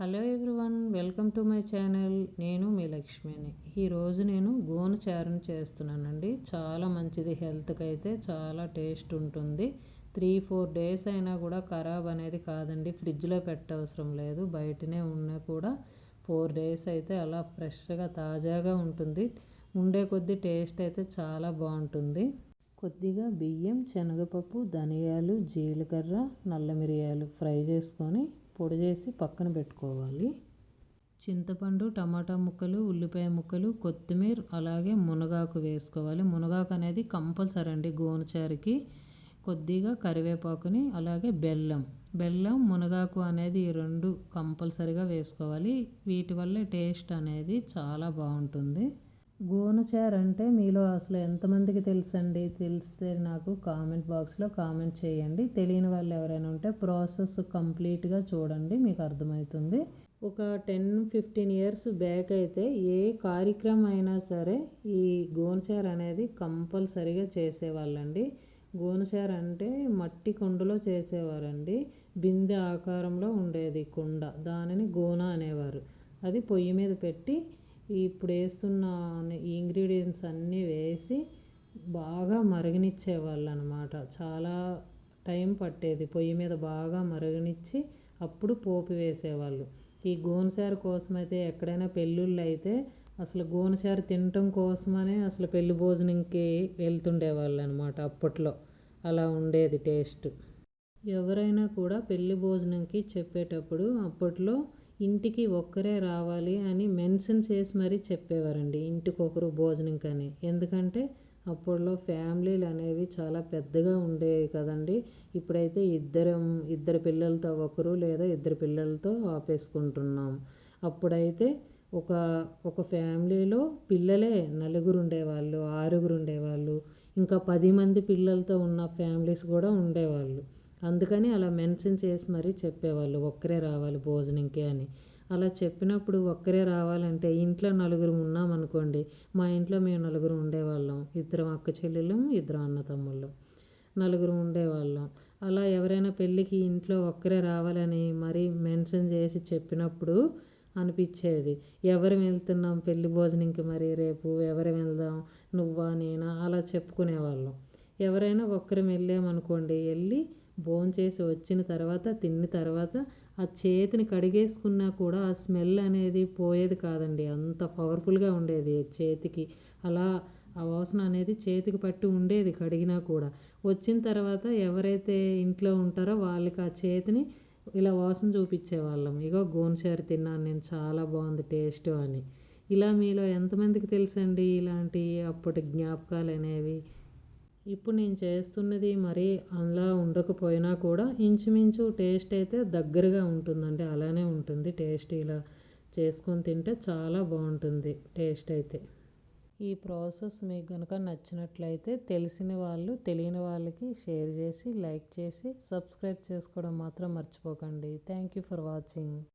Hello everyone, welcome to my channel. నేను మీ లక్ష్మిని. ఈరోజు నేను గోను చారుని చేస్తున్నానండి. చాలా మంచిది, హెల్త్కి అయితే చాలా టేస్ట్ ఉంటుంది. 3-4 డేస్ అయినా కూడా ఖరాబ్ అనేది కాదండి. ఫ్రిడ్జ్లో పెట్టవసరం లేదు, బయటనే ఉన్నా కూడా 4 డేస్ అయితే అలా ఫ్రెష్గా తాజాగా ఉంటుంది. ఉండే కొద్దీ టేస్ట్ అయితే చాలా బాగుంటుంది. కొద్దిగా బియ్యం, శనగపప్పు, ధనియాలు, జీలకర్ర, నల్ల మిరియాలు ఫ్రై చేసుకొని పొడి చేసి పక్కన పెట్టుకోవాలి. చింతపండు, టమాటా ముక్కలు, ఉల్లిపాయ ముక్కలు, కొత్తిమీర, అలాగే మునగాకు వేసుకోవాలి. మునగాకు అనేది కంపల్సరీ అండి గోనుచారుకి. కొద్దిగా కరివేపాకుని, అలాగే బెల్లం, మునగాకు అనేది ఈ 2 కంపల్సరీగా వేసుకోవాలి. వీటి వల్ల టేస్ట్ అనేది చాలా బాగుంటుంది. గోనుచారు అంటే మీలో అసలు ఎంతమందికి తెలుసండి? తెలిస్తే నాకు కామెంట్ బాక్స్లో కామెంట్ చేయండి. తెలియని వాళ్ళు ఎవరైనా ఉంటే ప్రాసెస్ కంప్లీట్గా చూడండి, మీకు అర్థమవుతుంది. ఒక 10-15 ఇయర్స్ బ్యాక్ అయితే ఏ కార్యక్రమం అయినా సరే ఈ గోనుచారు అనేది కంపల్సరీగా చేసేవాళ్ళండి. గోనుచారు అంటే మట్టి కుండలో చేసేవారండి. బిందె ఆకారంలో ఉండేది కుండ, దానిని గోన అనేవారు. అది పొయ్యి మీద పెట్టి ఇప్పుడు వేస్తున్న ఇంగ్రీడియంట్స్ అన్నీ వేసి బాగా మరగనిచ్చేవాళ్ళు అన్నమాట. చాలా టైం పట్టేది, పొయ్యి మీద బాగా మరగనిచ్చి అప్పుడు పోపు వేసేవాళ్ళు. ఈ గోనుచారు కోసమైతే ఎక్కడైనా పెళ్ళిళ్ళు అయితే అసలు గోనుచారు తినటం కోసమనే అసలు పెళ్లి భోజనంకి వెళ్తుండేవాళ్ళు అనమాట. అప్పట్లో అలా ఉండేది టేస్ట్. ఎవరైనా కూడా పెళ్లి భోజనంకి చెప్పేటప్పుడు అప్పట్లో ఇంటికి ఒక్కరే రావాలి అని మెన్షన్ చేసి మరీ చెప్పేవారండి, ఇంటికొకరు భోజనం కానీ. ఎందుకంటే అప్పట్లో ఫ్యామిలీలు అనేవి చాలా పెద్దగా ఉండేవి కదండి. ఇప్పుడైతే ఇద్దరు పిల్లలతో ఒకరు లేదా ఇద్దరు పిల్లలతో ఆపేసుకుంటున్నాం. అప్పుడైతే ఒక ఫ్యామిలీలో పిల్లలే 4 ఉండేవాళ్ళు, 6 ఉండేవాళ్ళు, ఇంకా 10 మంది పిల్లలతో ఉన్న ఫ్యామిలీస్ కూడా ఉండేవాళ్ళు. అందుకని అలా మెన్షన్ చేసి మరీ చెప్పేవాళ్ళు ఒక్కరే రావాలి భోజనంకి అని. అలా చెప్పినప్పుడు ఒక్కరే రావాలంటే ఇంట్లో 4 ఉన్నామనుకోండి. మా ఇంట్లో మేము 4 ఉండేవాళ్ళం. 2 అక్క చెల్లెలు, 2 అన్నతమ్ముళ్ళు, 4 ఉండేవాళ్ళం. అలా ఎవరైనా పెళ్ళికి ఇంట్లో ఒక్కరే రావాలని మరీ మెన్షన్ చేసి చెప్పినప్పుడు అనిపించేది, ఎవరు వెళ్తున్నాం పెళ్లి భోజనంకి, మరి రేపు ఎవరు వెళ్దాం, నువ్వా నేనా అలా చెప్పుకునేవాళ్ళం. ఎవరైనా ఒక్కరం వెళ్ళామనుకోండి, వెళ్ళి భోంచేసి వచ్చిన తర్వాత తిన్న తర్వాత ఆ చేతిని కడిగేసుకున్నా కూడా ఆ స్మెల్ అనేది పోయేది కాదండి. అంత పవర్ఫుల్గా ఉండేది చేతికి. అలా ఆ వాసన అనేది చేతికి పట్టి ఉండేది కడిగినా కూడా. వచ్చిన తర్వాత ఎవరైతే ఇంట్లో ఉంటారో వాళ్ళకి ఆ చేతిని ఇలా వాసన చూపించేవాళ్ళం, ఇగో గోనుచారు తిన్నాను నేను, చాలా బాగుంది టేస్ట్ అని. ఇలా మీలో ఎంతమందికి తెలుసండి ఇలాంటి అప్పటి జ్ఞాపకాలు అనేవి? ఇప్పుడు నేను చేస్తున్నది మరీ అలా ఉండకపోయినా కూడా ఇంచుమించు టేస్ట్ అయితే దగ్గరగా ఉంటుందండి. అలానే ఉంటుంది టేస్ట్. ఇలా చేసుకొని తింటే చాలా బాగుంటుంది టేస్ట్ అయితే. ఈ ప్రాసెస్ మీకు కనుక నచ్చినట్లయితే తెలిసిన వాళ్ళు తెలియని వాళ్ళకి షేర్ చేసి, లైక్ చేసి, సబ్స్క్రైబ్ చేసుకోవడం మాత్రం మర్చిపోకండి. Thank you for watching.